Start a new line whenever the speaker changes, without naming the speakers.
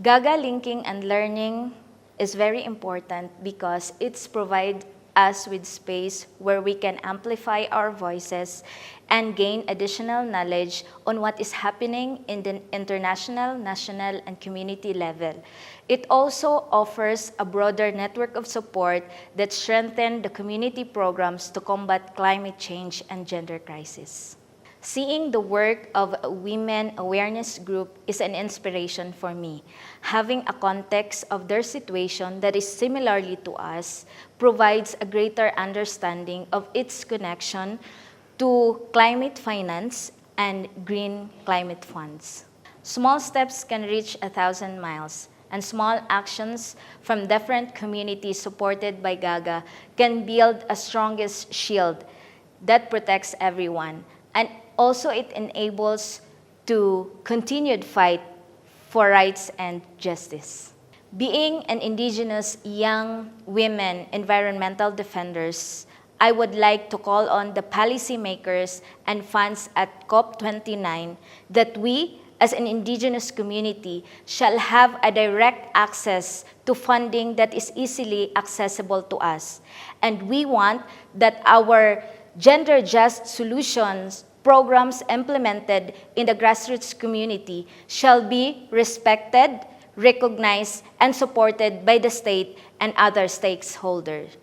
GAGGA linking and learning is very important because it's provide us with space where we can amplify our voices and gain additional knowledge on what is happening in the international, national, and community level. It also offers a broader network of support that strengthens the community programs to combat climate change and gender crisis. Seeing the work of a women awareness group is an inspiration for me. Having a context of their situation that is similarly to us provides a greater understanding of its connection to climate finance and green climate funds. Small steps can reach 1,000 miles, and small actions from different communities supported by GAGGA can build a strongest shield that protects everyone. And also, it enables to continued fight for rights and justice. Being an indigenous young women environmental defenders, I would like to call on the policymakers and funds at COP29 that we, as an indigenous community, shall have a direct access to funding that is easily accessible to us. And we want that our gender-just solutions programs implemented in the grassroots community shall be respected, recognized, and supported by the state and other stakeholders.